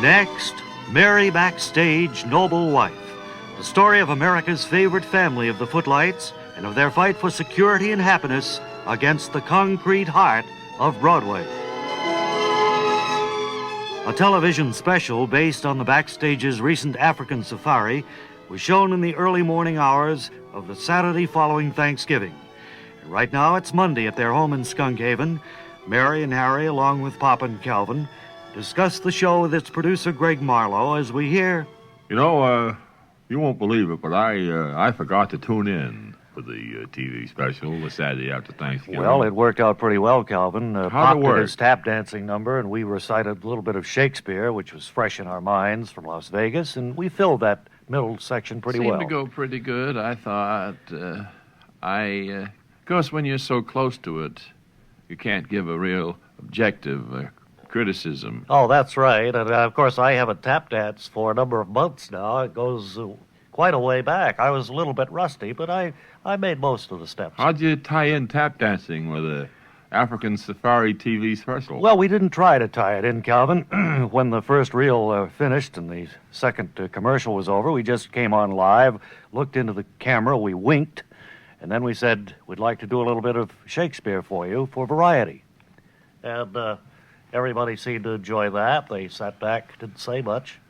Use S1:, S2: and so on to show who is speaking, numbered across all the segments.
S1: Next, Mary Backstage, Noble Wife. The story of America's favorite family of the Footlights and of their fight for security and happiness against the concrete heart of Broadway. A television special based on the Backstage's recent African safari was shown in the early morning hours of the Saturday following Thanksgiving. And right now it's Monday at their home in Skunkhaven. Mary and Harry, along with Pop and Calvin, discuss the show with its producer, Greg Marlowe, as we hear...
S2: You know, you won't believe it, but I forgot to tune in for the TV special the Saturday after Thanksgiving.
S1: Well, it worked out pretty well, Calvin.
S2: How'd it work?
S1: Pop did his tap dancing number, and we recited a little bit of Shakespeare, which was fresh in our minds from Las Vegas, and we filled that middle section pretty well.
S3: Seemed to go pretty good, I thought. Of course, when you're so close to it, you can't give a real objective criticism.
S1: Oh, that's right. And, of course, I haven't tap danced for a number of months now. It goes quite a way back. I was a little bit rusty, but I made most of the steps.
S2: How'd you tie in tap dancing with the African Safari TV special?
S1: Well, we didn't try to tie it in, Calvin. When the first reel finished and the second commercial was over, we just came on live, looked into the camera, we winked, and then we said, we'd like to do a little bit of Shakespeare for you for variety. And everybody seemed to enjoy that. They sat back, didn't say much.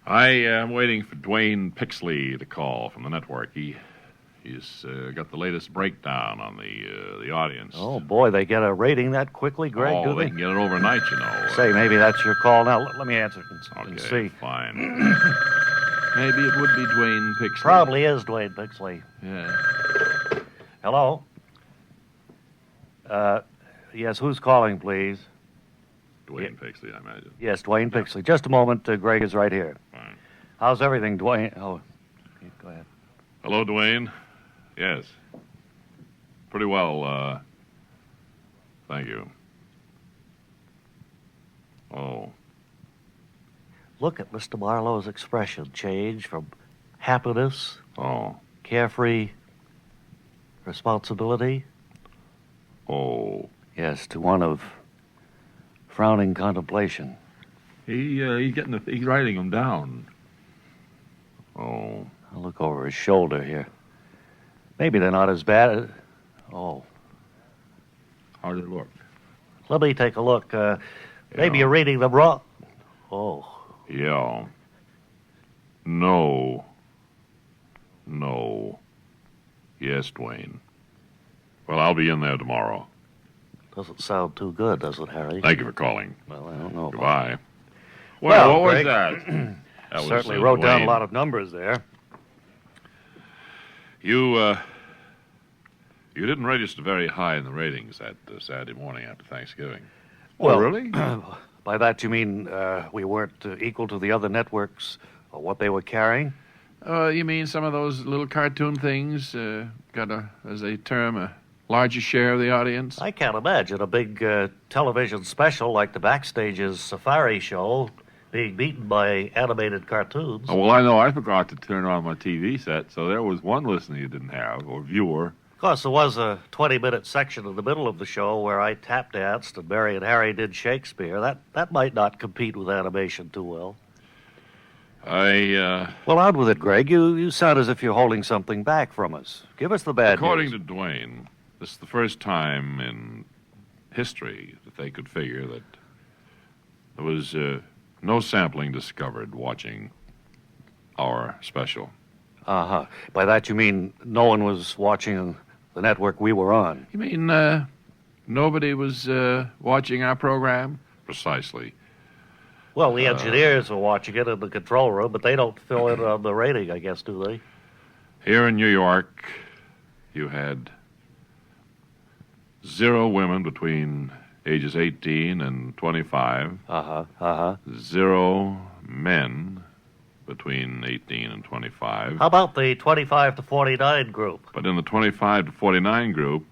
S2: I am waiting for Dwayne Pixley to call from the network. He's got the latest breakdown on the audience.
S1: Oh, boy, they get a rating that quickly, Greg, do
S2: they can get it overnight, you know.
S1: Say, maybe that's your call now. Let me answer it and see.
S2: Okay, fine.
S3: Maybe it would be Dwayne Pixley.
S1: Probably is Dwayne Pixley.
S3: Yeah.
S1: Hello? Yes, who's calling, please?
S2: Dwayne Pixley, I imagine.
S1: Yes, Dwayne Pixley. Just a moment. Greg is right here.
S2: Fine.
S1: How's everything, Dwayne? Oh, go ahead.
S2: Hello, Dwayne. Yes. Pretty well, thank you. Oh.
S1: Look at Mr. Marlowe's expression change from happiness, carefree responsibility, yes, to one of frowning contemplation.
S2: He's writing them down. Oh.
S1: I'll look over his shoulder here. Maybe they're not as bad.
S2: How do they look?
S1: Let me take a look. Maybe you're reading them wrong. Oh.
S2: Yeah. No. Yes, Dwayne. Well, I'll be in there tomorrow.
S1: Doesn't sound too good, does it, Harry?
S2: Thank you for calling.
S1: Well, I don't know.
S2: Goodbye. Well, what
S1: Greg,
S2: was that? That was,
S1: certainly wrote down a
S2: Dwayne.
S1: lot of numbers there.
S2: You didn't register very high in the ratings that Saturday morning after Thanksgiving.
S1: Well,
S2: really?
S1: By that you mean we weren't equal to the other networks or what they were carrying?
S3: You mean some of those little cartoon things got, as they term, a larger share of the audience?
S1: I can't imagine a big television special like the Backstage's Safari show being beaten by animated cartoons.
S2: Oh, well, I know I forgot to turn on my TV set, so there was one listener you didn't have, or viewer.
S1: Of course, there was a 20-minute section in the middle of the show where I tap danced and Mary and Harry did Shakespeare. That might not compete with animation too well. Well, out with it, Greg. You sound as if you're holding something back from us. Give us the bad
S2: According
S1: news.
S2: to Dwayne, this is the first time in history that they could figure that there was no sampling discovered watching our special.
S1: Uh-huh. By that you mean no one was watching the network we were on?
S3: You mean nobody was watching our program?
S2: Precisely.
S1: Well, the engineers were watching it in the control room, but they don't fill in on the rating, I guess, do they?
S2: Here in New York, you had 0 women between ages 18 and 25. 0 men between 18 and 25.
S1: How about the 25 to 49 group?
S2: But in the 25 to 49 group,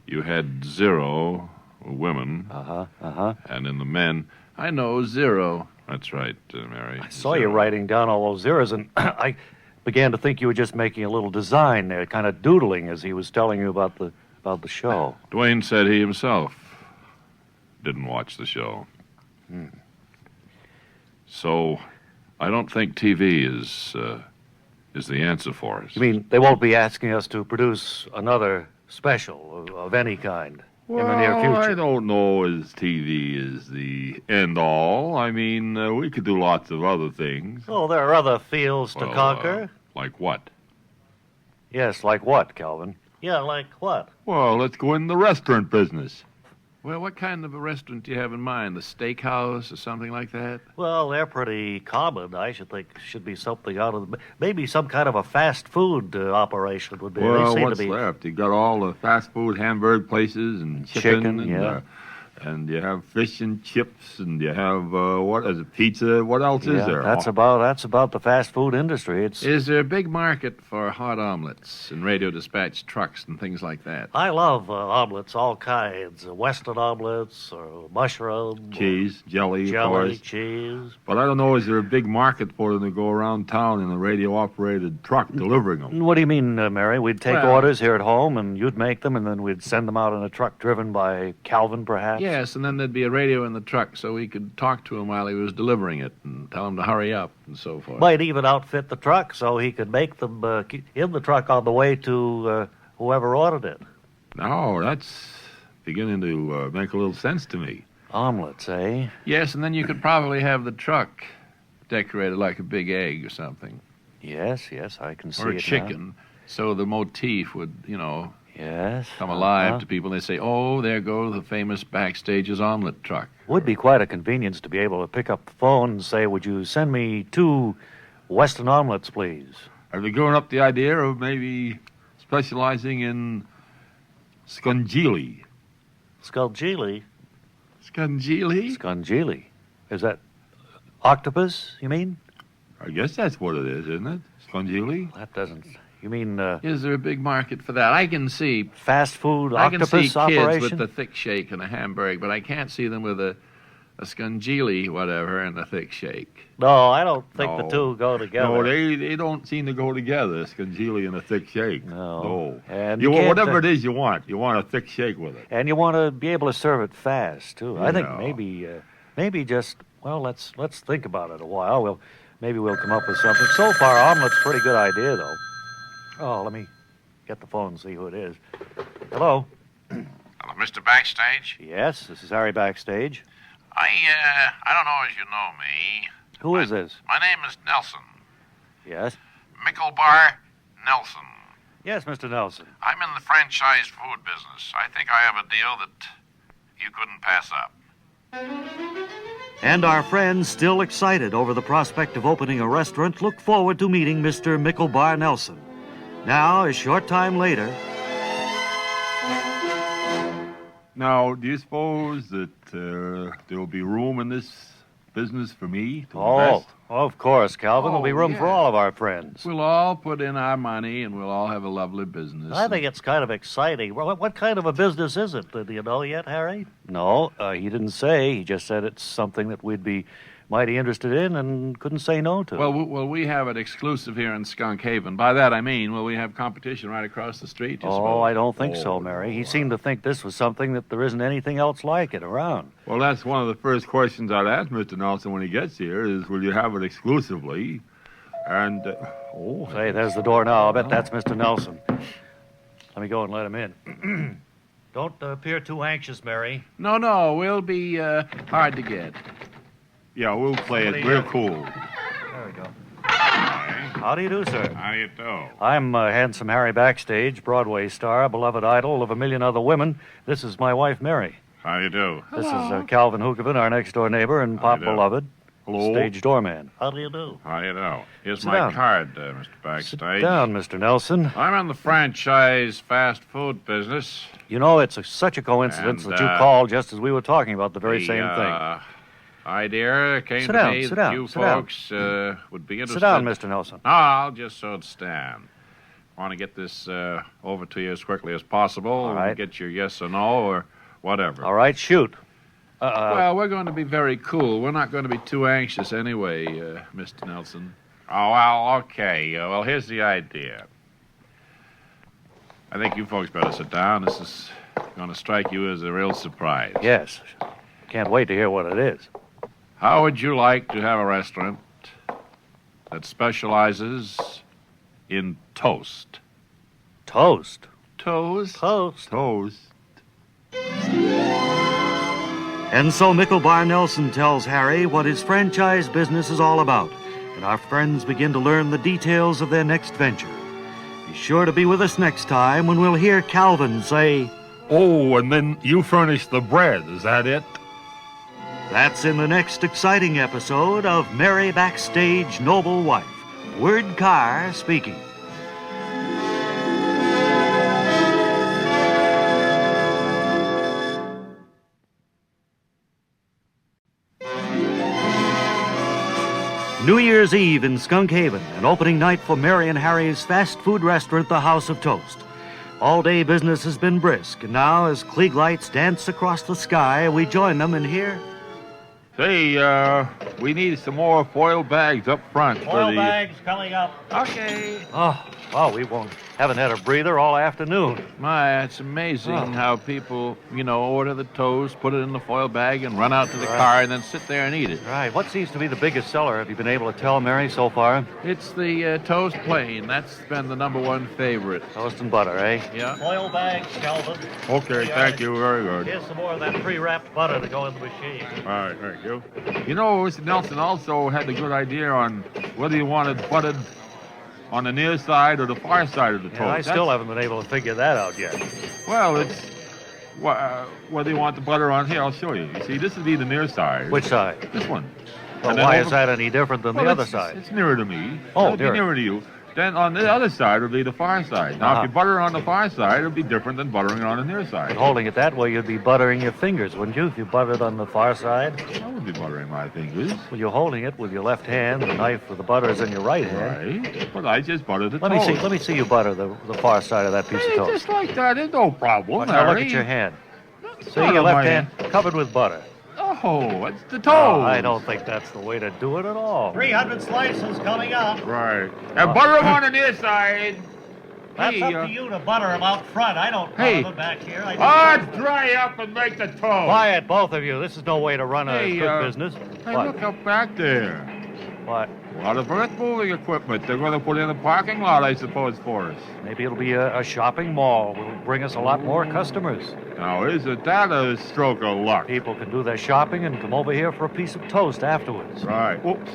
S2: you had 0 women. And in the men, I know 0. That's right, Mary.
S1: I saw you writing down all those zeros, and I began to think you were just making a little design there, kind of doodling as he was telling you about the show.
S2: Dwayne said he himself didn't watch the show. So, I don't think TV is the answer for us.
S1: You mean they won't be asking us to produce another special of any kind in the near future?
S4: I don't know as TV is the end-all. I mean, we could do lots of other things.
S1: Oh, there are other fields to conquer.
S2: Like what?
S1: Yes, like what, Calvin? Yeah, like what?
S4: Well, let's go in the restaurant business.
S3: Well, what kind of a restaurant do you have in mind? The steakhouse or something like that?
S1: Well, they're pretty common. I should think should be something out of maybe some kind of a fast food operation would be.
S4: Well,
S1: they seem
S4: what's
S1: to be
S4: left? You got all the fast food hamburger places and chicken and,
S1: yeah.
S4: And you have fish and chips, and you have what is it? Pizza. What else is there?
S1: That's about the fast food industry.
S3: Is there a big market for hot omelets and radio dispatch trucks and things like that?
S1: I love omelets, all kinds, Western omelets or mushroom,
S4: Cheese, jelly, of course.
S1: cheese.
S4: But I don't know. Is there a big market for them to go around town in a radio-operated truck delivering them?
S1: What do you mean, Mary? We'd take
S3: Well-
S1: orders here at home, and you'd make them, and then we'd send them out in a truck driven by Calvin, perhaps.
S3: Yes, and then there'd be a radio in the truck so we could talk to him while he was delivering it and tell him to hurry up and so forth.
S1: Might even outfit the truck so he could make them in the truck on the way to whoever ordered it.
S4: No, that's beginning to make a little sense to me.
S1: Omelets, eh?
S3: Yes, and then you could probably have the truck decorated like a big egg or something.
S1: Yes, I can see
S3: Or
S1: it
S3: a
S1: now.
S3: chicken, so the motif would,
S1: Yes.
S3: come alive
S1: uh-huh.
S3: to people. They say, oh, there goes the famous Backstage's omelet truck.
S1: Would be quite a convenience to be able to pick up the phone and say, would you send me 2 Western omelets, please?
S4: Are they going up the idea of maybe specializing in scungili?
S1: Scungili?
S3: Scungili?
S1: Scungili. Is that octopus, you mean?
S4: I guess that's what it is, isn't it? Scungili?
S1: That doesn't... You mean
S3: Is there a big market for that? I can see
S1: fast food
S3: I can
S1: octopus
S3: see
S1: operation?
S3: kids with the thick shake and a hamburger, but I can't see them with a scungili, whatever, and a thick shake.
S1: No, I don't think the
S4: No.
S1: two go together.
S4: No, they don't seem to go together, scungili and a thick shake.
S1: No.
S4: No.
S1: And
S4: You
S1: you
S4: want
S1: can't,
S4: whatever it is you want. You want a thick shake with it.
S1: And you want to be able to serve it fast too. I think
S4: Yeah.
S1: maybe just let's think about it a while. Maybe we'll come up with something. So far, omelet's a pretty good idea though. Oh, let me get the phone and see who it is. Hello.
S5: Hello, Mr. Backstage.
S1: Yes, this is Harry Backstage.
S5: I don't know as you know me.
S1: Who is this?
S5: My name is Nelson.
S1: Yes.
S5: Micklebar Nelson.
S1: Yes, Mr. Nelson.
S5: I'm in the franchise food business. I think I have a deal that you couldn't pass up.
S1: And our friends, still excited over the prospect of opening a restaurant, look forward to meeting Mr. Micklebar Nelson. Now, a short time later.
S4: Now, do you suppose that there will be room in this business for me to
S1: Oh,
S4: invest?
S1: of course, Calvin. There'll be room for
S3: yeah.
S1: all of our friends.
S3: We'll all put in our money, and we'll all have a lovely business.
S1: I think it's kind of exciting. What kind of a business is it? Do you know yet, Harry? No, he didn't say. He just said it's something that we'd be mighty interested in and couldn't say no to.
S3: Well, we have it exclusive here in Skunk Haven. By that I mean, will we have competition right across the street? You
S1: oh,
S3: suppose?
S1: I don't think so,
S4: Oh,
S1: Mary. He seemed to think this was something that there isn't anything else like it around.
S4: Well, that's one of the first questions I'd ask Mr. Nelson when he gets here is, will you have it exclusively? And,
S1: Say, there's the door now. I'll bet that's Mr. Nelson. Let me go and let him in. Don't appear too anxious, Mary.
S3: No, we'll be hard to get.
S4: yeah, we'll play it
S1: Somebody,
S4: real cool.
S1: There we go.
S2: Hi.
S1: How do you do, sir?
S2: How do you do?
S1: I'm handsome Harry Backstage, Broadway star, beloved idol of a million other women. This is my wife, Mary.
S2: How do you do?
S1: This is Calvin Hookoven, our next-door neighbor and
S2: How
S1: pop
S2: do you do?
S1: beloved,
S4: Hello?
S1: stage doorman. How do you do?
S2: How do you do? Here's
S1: Sit
S2: my
S1: down.
S2: card, Mr.
S1: Sit
S2: Backstage.
S1: down, Mr. Nelson.
S2: I'm in the franchise fast food business.
S1: You know, it's such a coincidence
S2: And,
S1: that you called just as we were talking about the very
S2: The,
S1: same thing.
S2: Idea came
S1: Sit
S2: to
S1: down,
S2: me
S1: sit
S2: that
S1: down,
S2: you
S1: sit down.
S2: folks would be interested.
S1: Sit down, Mr. Nelson.
S2: No, I'll just so it stand. Want to get this over to you as quickly as possible.
S1: All right.
S2: Get your yes or no or whatever.
S1: All right, shoot.
S3: Well, we're going to be very cool. We're not going to be too anxious anyway, Mr. Nelson.
S2: Oh, well, okay. Well, here's the idea. I think you folks better sit down. This is going to strike you as a real surprise.
S1: Yes. Can't wait to hear what it is.
S2: How would you like to have a restaurant that specializes in toast?
S1: Toast.
S3: Toes?
S1: Toast.
S4: Toast.
S1: And so Mickelbar Nelson tells Harry what his franchise business is all about, and our friends begin to learn the details of their next venture. Be sure to be with us next time when we'll hear Calvin say,
S4: Oh, and then you furnish the bread, is that it?
S1: that's in the next exciting episode of Merry Backstage Noble Wife. Word Carr speaking. New Year's Eve in Skunk Haven, an opening night for Mary and Harry's fast food restaurant, the House of Toast. All day business has been brisk, and now as Klieg lights dance across the sky, we join them in here.
S4: Say, we need some more foil bags up front for the...
S1: bags coming up.
S3: Okay.
S1: Oh, well, haven't had a breather all afternoon.
S3: My, it's amazing how people, order the toast, put it in the foil bag, and run out to the car and then sit there and eat it.
S1: Right. What seems to be the biggest seller? Have you been able to tell, Mary, so far?
S3: It's the toast plain. That's been the #1 favorite.
S1: Toast and butter, eh?
S3: Yeah.
S1: Foil bags, Calvin.
S4: Okay, thank you, very good.
S1: Here's some more of that pre-wrapped butter to go in the machine.
S4: All right, thank you. You know, Mr. Nelson also had a good idea on whether you wanted buttered on the near side or the far side of the toast.
S1: Yeah, I still haven't been able to figure that out yet.
S4: Well, it's whether you want the butter on here. I'll show you. You see, this would be the near side.
S1: Which side?
S4: This one.
S1: Well,
S4: And then
S1: why
S4: over-
S1: is that any different than
S4: Well,
S1: the other
S4: it's-
S1: side?
S4: It's nearer to me.
S1: Oh,
S4: It'll be
S1: nearer.
S4: nearer to you. Then on the other side would be the far side. Now,
S1: Uh-huh.
S4: if you butter on the far side, it'll be different than buttering it on the near side.
S1: And holding it that way, you'd be buttering your fingers, wouldn't you, if you buttered on the far side?
S4: I would be buttering my fingers.
S1: Well, you're holding it with your left hand, the knife with the butter is in your right hand.
S4: Right. But I just buttered the
S1: Let
S4: toast.
S1: me see you butter the far side of that piece of
S4: Hey,
S1: toast.
S4: just like that. There's no problem,
S1: Now look
S4: Harry.
S1: at your hand. See,
S4: not
S1: your
S4: on
S1: left
S4: my
S1: hand covered with butter.
S4: Oh, it's the toast.
S1: Oh, I don't think that's the way to do it at all.
S6: 300 slices coming up.
S4: Right. And butter them on the near side.
S6: That's
S4: Hey,
S6: up to you to butter them out front. I don't butter
S4: Hey.
S6: them back here. I
S4: Oh, dry up and make the toast.
S1: Quiet, both of you. This is no way to run a
S4: Hey,
S1: good business.
S4: Hey,
S1: What?
S4: look up back there.
S1: What?
S4: A lot of earth-moving equipment. They're going to put in a parking lot, I suppose, for us.
S1: Maybe it'll be a shopping mall. Will bring us a lot more customers.
S4: Now, isn't that a stroke of luck?
S1: People can do their shopping and come over here for a piece of toast afterwards.
S4: Right. Oops.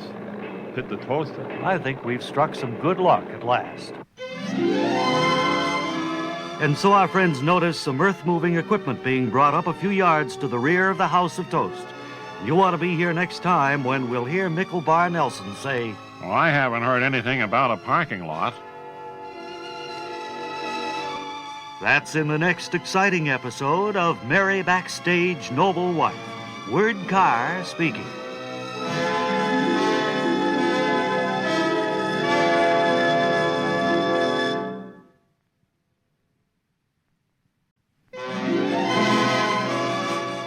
S4: Hit the toaster.
S1: I think we've struck some good luck at last. And so our friends notice some earth-moving equipment being brought up a few yards to the rear of the House of Toast. You want to be here next time when we'll hear Mickelbar Nelson say,
S2: Well, I haven't heard anything about a parking lot.
S1: that's in the next exciting episode of Merry Backstage Noble Wife. Word Carr speaking.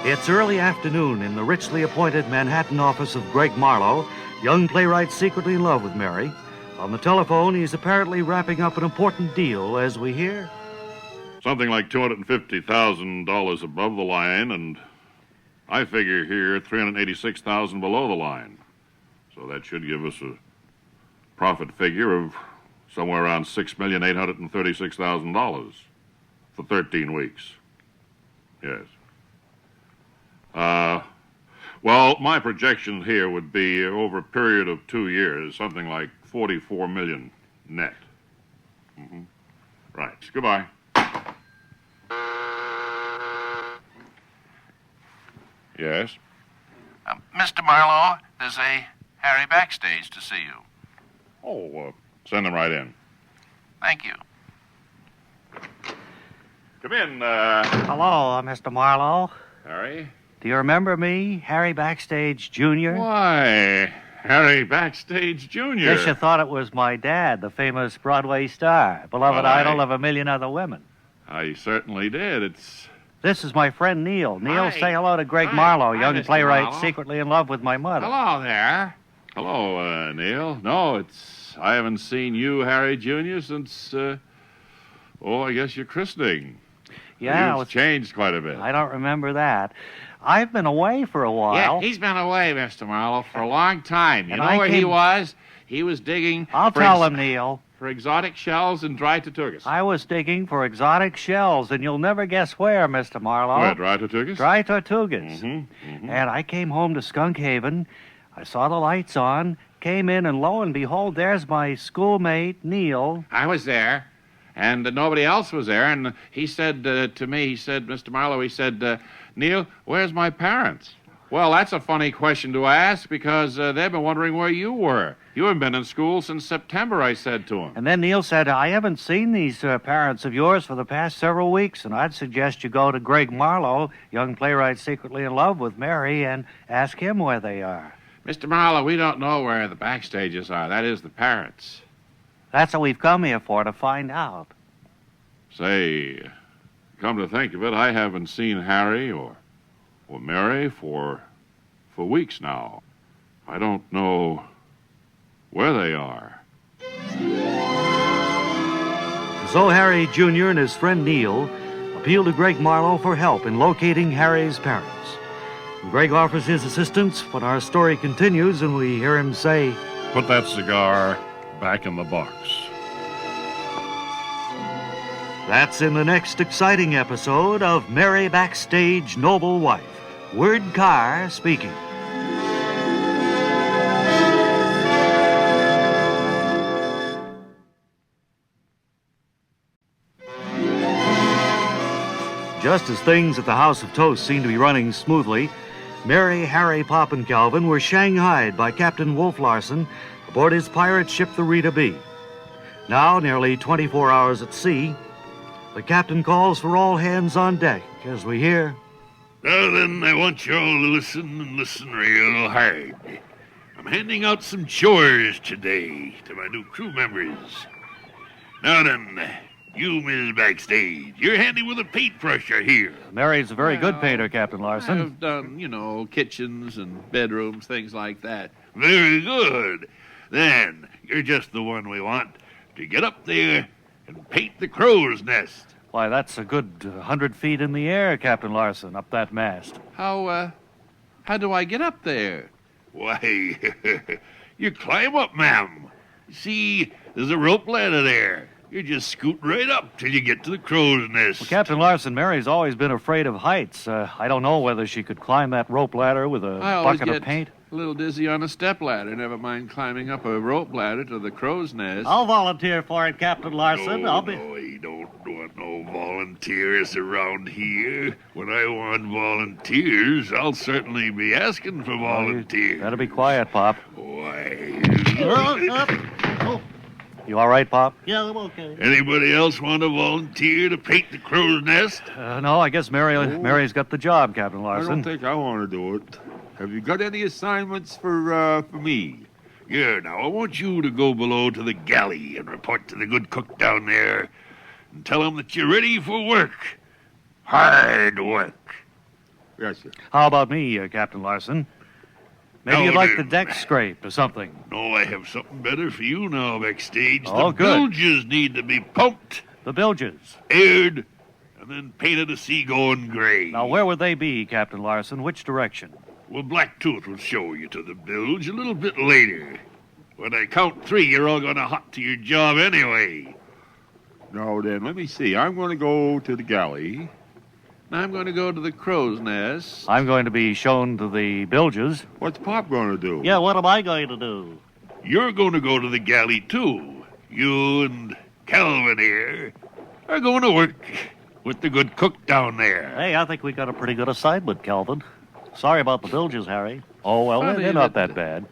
S1: It's early afternoon in the richly appointed Manhattan office of Greg Marlowe, young playwright secretly in love with Mary. On the telephone, he's apparently wrapping up an important deal as we hear.
S2: Something like $250,000 above the line, and I figure here $386,000 below the line. So that should give us a profit figure of somewhere around $6,836,000 for 13 weeks. Yes. Well, my projection here would be over a period of 2 years, something like $44 million net. Mm-hmm. Right. Goodbye. Yes.
S5: Mr. Marlowe, there's a Harry Backstage to see you.
S2: Oh, send him right in.
S5: Thank you.
S2: Come in,
S6: Hello, Mr. Marlowe.
S2: Harry.
S6: Do you remember me, Harry Backstage Jr.?
S2: Why, Harry Backstage Jr.
S6: Guess you thought it was my dad, the famous Broadway star, beloved
S2: Well,
S6: idol of a million other women.
S2: I certainly did.
S6: This is my friend Neil. Neil,
S2: Hi.
S6: say hello to Greg
S2: Hi.
S6: Marlowe,
S2: Hi,
S6: young
S2: Mr.
S6: playwright
S2: Marlowe.
S6: secretly in love with my mother.
S2: Hello there. Hello, Neil. No, I haven't seen you, Harry Jr., since, I guess your christening.
S6: Yeah,
S2: You've changed quite a bit.
S6: I don't remember that. I've been away for a while.
S5: Yeah, he's been away, Mr. Marlowe, for a long time. You
S6: And
S5: know
S6: I
S5: where he
S6: came-
S5: was? He was digging
S6: I'll tell him, Neil.
S5: for exotic shells and dry tortugas.
S6: I was digging for exotic shells, and you'll never guess where, Mr. Marlowe.
S2: Where, dry tortugas?
S6: Dry tortugas.
S2: Mm-hmm.
S6: And I came home to Skunk Haven. I saw the lights on, came in, and lo and behold, there's my schoolmate, Neil.
S5: I was there, and nobody else was there. And he said to me, he said, Mr. Marlowe, he said, Neil, where's my parents? Well, that's a funny question to ask because they've been wondering where you were. You haven't been in school since September, I said to him.
S6: And then Neil said, I haven't seen these parents of yours for the past several weeks, and I'd suggest you go to Greg Marlowe, young playwright secretly in love with Mary, and ask him where they are.
S5: Mr. Marlowe, we don't know where the Backstages are. That is the parents.
S6: That's what we've come here for, to find out.
S2: Say, come to think of it, I haven't seen Harry or Mary for weeks now. I don't know where they are.
S1: So Harry Jr. and his friend Neil appeal to Greg Marlowe for help in locating Harry's parents. And Greg offers his assistance when our story continues and we hear him say,
S2: Put that cigar back in the box.
S1: That's in the next exciting episode of Mary Backstage Noble Wife. Word Carr speaking. Just as things at the House of Toast seemed to be running smoothly, Mary, Harry, Pop, and Calvin were shanghaied by Captain Wolf Larsen aboard his pirate ship, the Rita B. Now, nearly 24 hours at sea, the captain calls for all hands on deck as we hear...
S7: Now then, I want you all to listen and listen real hard. I'm handing out some chores today to my new crew members. Now then, you, Ms. Backstage, you're handy with a paintbrusher here.
S1: Mary's a very good painter, Captain Larsen.
S3: I've done, kitchens and bedrooms, things like that.
S7: Very good. Then, you're just the one we want to get up there and paint the crow's nest.
S1: Why, that's a good 100 feet in the air, Captain Larsen, up that mast.
S3: How do I get up there?
S7: Why, you climb up, ma'am. See, there's a rope ladder there. You just scoot right up till you get to the crow's nest.
S1: Well, Captain Larsen, Mary's always been afraid of heights. I don't know whether she could climb that rope ladder with a
S3: I always
S1: bucket
S3: get
S1: of paint.
S3: a little dizzy on a step ladder. Never mind climbing up a rope ladder to the crow's nest.
S6: I'll volunteer for it, Captain Larsen.
S7: No, you don't want no volunteers around here. When I want volunteers, I'll certainly be asking for volunteers.
S1: Better be quiet, Pop.
S7: Why?
S1: You all right, Pop?
S6: Yeah, I'm okay.
S7: Anybody else want to volunteer to paint the crow's nest?
S1: No, I guess Mary's got the job, Captain
S4: I don't
S1: Larsen.
S4: think I want to do it. Have you got any assignments for me?
S7: Yeah, now I want you to go below to the galley and report to the good cook down there and tell him that you're ready for work. Hard work.
S4: Yes, sir.
S1: How about me, Captain Larsen? Maybe
S7: No,
S1: you'd like the
S7: then.
S1: deck scraped or something.
S7: No, I have something better for you now, Backstage.
S1: Oh,
S7: the
S1: good.
S7: bilges need to be pumped,
S1: The bilges.
S7: aired, and then painted a sea-going gray.
S1: Now, where would they be, Captain Larsen? Which direction?
S7: Well, Blacktooth will show you to the bilge a little bit later. When I count 3, you're all going to hop to your job anyway.
S4: Now then, let me see. I'm going to go to the galley.
S3: I'm going to go to the crow's nest.
S1: I'm going to be shown to the bilges.
S4: What's Pop going to do?
S6: Yeah, what am I going to do?
S7: You're going to go to the galley, too. You and Calvin here are going to work with the good cook down there.
S6: Hey, I think we got a pretty good assignment, Calvin. Sorry about the bilges, Harry.
S1: Oh, well,
S3: Funny
S1: they're not
S3: that-
S1: that bad.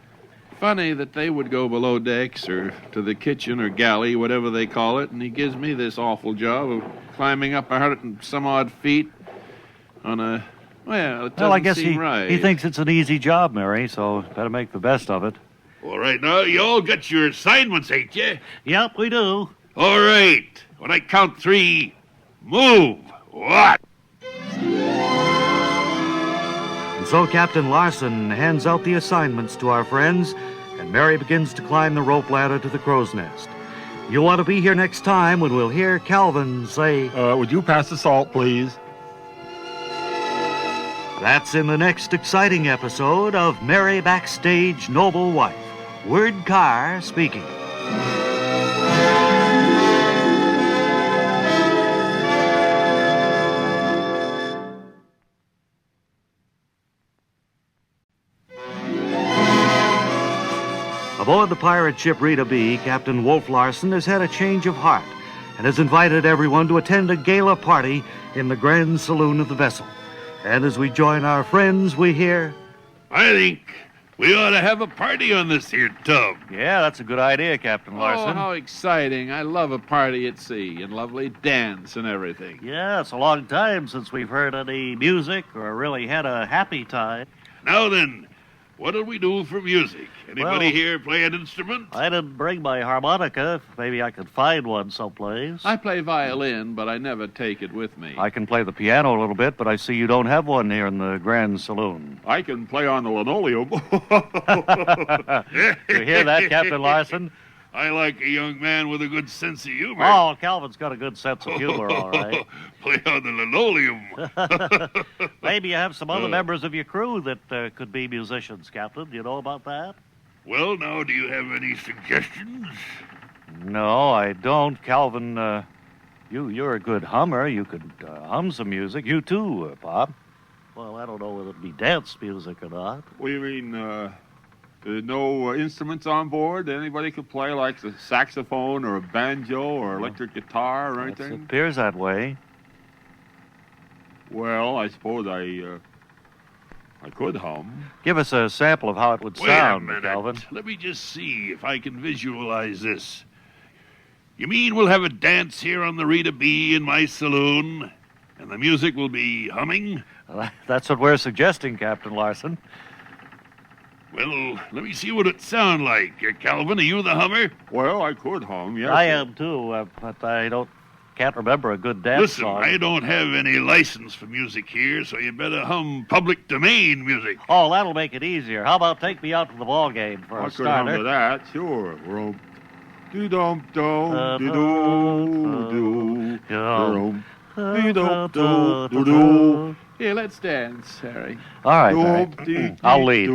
S3: Funny that they would go below decks or to the kitchen or galley, whatever they call it, and he gives me this awful job of climbing up 100 and some odd feet on a... Well, it doesn't
S1: Well, I guess
S3: seem right.
S1: he thinks it's an easy job, Mary, so better make the best of it.
S7: All right, now, you all got your assignments, ain't you?
S6: Yep, we do.
S7: All right. When I count 3, move. What?
S1: And so Captain Larsen hands out the assignments to our friends, and Mary begins to climb the rope ladder to the crow's nest. You'll want to be here next time when we'll hear Calvin say...
S4: Would you pass the salt, please?
S1: That's in the next exciting episode of Merry Backstage Noble Wife. Word Carr speaking. Aboard the pirate ship Rita B, Captain Wolf Larson has had a change of heart and has invited everyone to attend a gala party in the grand saloon of the vessel. And as we join our friends, we hear...
S7: I think we ought to have a party on this here tub.
S1: Yeah, that's a good idea, Captain
S3: Oh,
S1: Larson.
S3: how exciting. I love a party at sea and lovely dance and everything.
S6: Yeah, it's a long time since we've heard any music or really had a happy time.
S7: Now then, what'll we do for music? Anybody
S6: Well-
S7: here play an instrument?
S6: I didn't bring my harmonica. Maybe I could find one someplace.
S3: I play violin, but I never take it with me.
S1: I can play the piano a little bit, but I see you don't have one here in the grand saloon.
S4: I can play on the linoleum.
S1: You hear that, Captain Larson?
S7: I like a young man with a good sense of humor.
S6: Oh, Calvin's got a good sense of humor, all right.
S7: Play on the linoleum.
S6: Maybe you have some other members of your crew that could be musicians, Captain. Do you know about that?
S7: Well, now, do you have any suggestions?
S1: No, I don't. Calvin, you're a good hummer. You could hum some music. You too, Pop.
S6: Well, I don't know whether it'd be dance music or not.
S4: What do you mean, there's no instruments on board? Anybody could play, like the saxophone or a banjo or electric guitar or
S1: It
S4: anything?
S1: appears that way.
S4: Well, I suppose I could hum.
S1: Give us a sample of how it would
S7: Wait
S1: sound,
S7: a minute.
S1: Calvin.
S7: Let me just see if I can visualize this. You mean we'll have a dance here on the Rita B in my saloon, and the music will be humming?
S1: That's what we're suggesting, Captain Larson.
S7: Well, let me see what it sound like. Calvin, are you the hummer?
S4: Well, I could hum, yes.
S6: I am too, but I can't remember a good dance
S7: Listen,
S6: song.
S7: I don't have any license for music here, so you better hum public domain music.
S6: Oh, that'll make it easier. How about take me out to the ball game for
S4: I
S6: a
S4: could hum to
S6: starter?
S4: that, sure. Do-dum-dum, do-do,
S3: Here, let's dance, Harry.
S1: All right, Harry. I'll lead.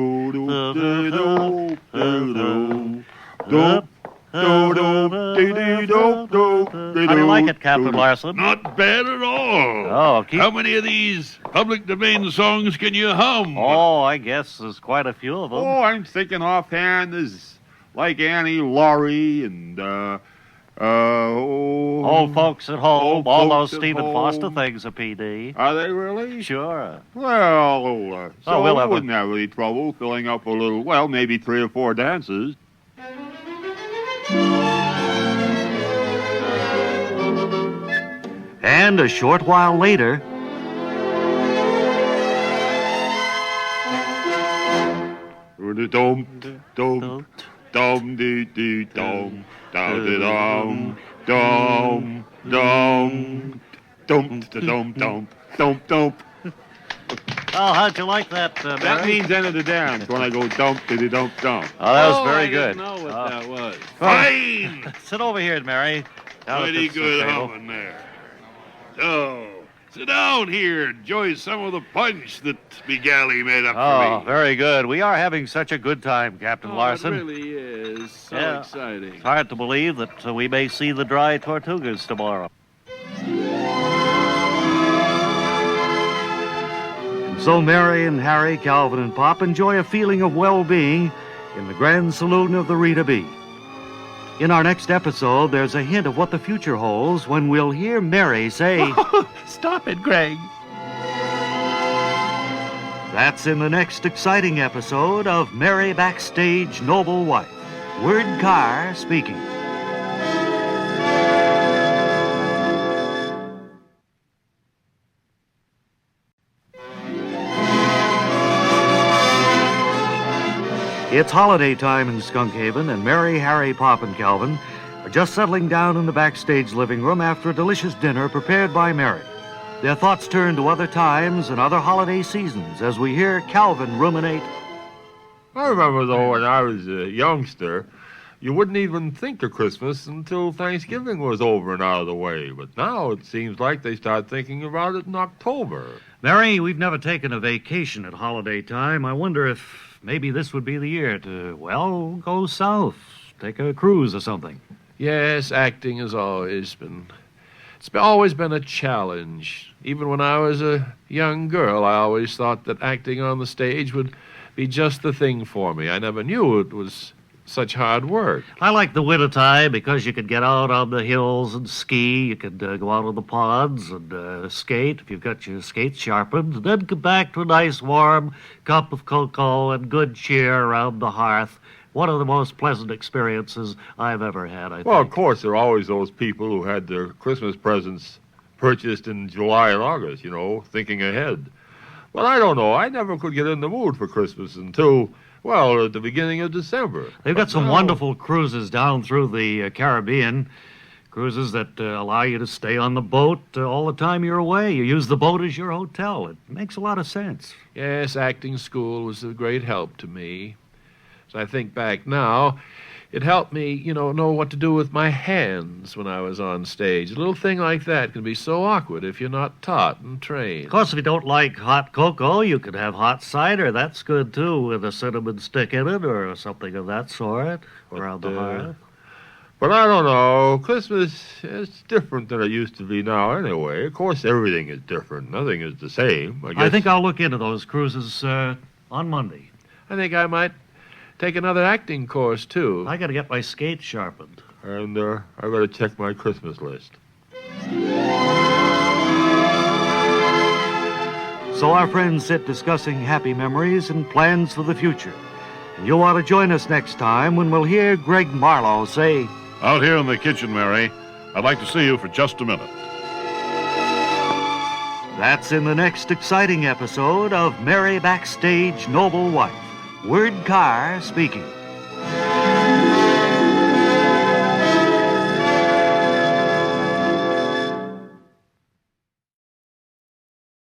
S6: How do you like it, Captain Larson?
S7: Not bad at all.
S1: Oh, keep...
S7: How many of these public domain songs can you hum?
S6: Oh, I guess there's quite a few of them.
S4: Oh, I'm thinking offhand, there's like Annie Laurie and,
S6: Old folks at home,
S4: Old
S6: all
S4: Folks
S6: those
S4: at
S6: Stephen Foster
S4: Home.
S6: things are PD.
S4: Are they really?
S6: Sure.
S4: Well, so
S6: we'll
S4: we
S6: have a-
S4: wouldn't have any trouble filling up a little, well, maybe 3 or 4 dances.
S1: And a short while later...
S4: Dum dum dum dee dee dum dum dum dum dum dum dum dum dum dum.
S6: Oh, how'd you like that,
S4: That
S6: Barry?
S4: means end of the dance when I go dump diddy dump dump.
S1: Oh, that was
S3: Oh,
S1: very
S3: I
S1: good.
S3: didn't know what that was.
S7: Fine!
S6: Sit over here, Mary. Down at
S7: Mighty
S6: this
S7: good
S6: table.
S7: humming there. So, sit down here. Enjoy some of the punch that Begally made up
S1: Oh,
S7: for me.
S1: very good. We are having such a good time, Captain
S3: Oh,
S1: Larson.
S3: it really is. So
S6: Yeah.
S3: exciting.
S6: It's hard to believe that we may see the dry Tortugas tomorrow.
S1: So Mary and Harry, Calvin and Pop enjoy a feeling of well-being in the grand saloon of the Rita B. In our next episode, there's a hint of what the future holds when we'll hear Mary say...
S3: Stop it, Greg.
S1: That's in the next exciting episode of Merry Backstage Noble Wife. Word Carr speaking. It's holiday time in Skunkhaven, and Mary, Harry, Pop, and Calvin are just settling down in the backstage living room after a delicious dinner prepared by Mary. Their thoughts turn to other times and other holiday seasons as we hear Calvin ruminate.
S4: I remember though when I was a youngster,
S8: you wouldn't even think of Christmas until Thanksgiving was over and out of the way. But now it seems like they start thinking about it in October.
S1: Mary, we've never taken a vacation at holiday time. I wonder if maybe this would be the year to, well, go south, take a cruise or something.
S3: Yes, acting has always been. Always been a challenge. Even when I was a young girl, I always thought that acting on the stage would be just the thing for me. I never knew it was such hard work.
S1: I like the wintertime because you could get out on the hills and ski. You could go out on the ponds and skate if you've got your skates sharpened. And then come back to a nice warm cup of cocoa and good cheer around the hearth. One of the most pleasant experiences I've ever had, I think.
S8: Well, of course, there are always those people who had their Christmas presents purchased in July and August, thinking ahead. Well, I don't know. I never could get in the mood for Christmas until, well, at the beginning of December.
S1: They've got some wonderful cruises down through the Caribbean, cruises that allow you to stay on the boat all the time you're away. You use the boat as your hotel. It makes a lot of sense.
S3: Yes, acting school was a great help to me. As I think back now, it helped me, know what to do with my hands when I was on stage. A little thing like that can be so awkward if you're not taught and trained.
S1: Of course, if you don't like hot cocoa, you could have hot cider. That's good, too, with a cinnamon stick in it or something of that sort around the hearth.
S8: But I don't know. Christmas is different than it used to be now anyway. Of course, everything is different. Nothing is the same.
S1: I think I'll look into those cruises on Monday.
S3: I think I might take another acting course, too.
S1: I got to get my skates sharpened.
S8: And I've got to check my Christmas list.
S1: So our friends sit discussing happy memories and plans for the future. And you'll want to join us next time when we'll hear Greg Marlowe say,
S4: Out here in the kitchen, Mary, I'd like to see you for just a minute.
S1: That's in the next exciting episode of Mary Backstage Noble Wife. Word Carr speaking.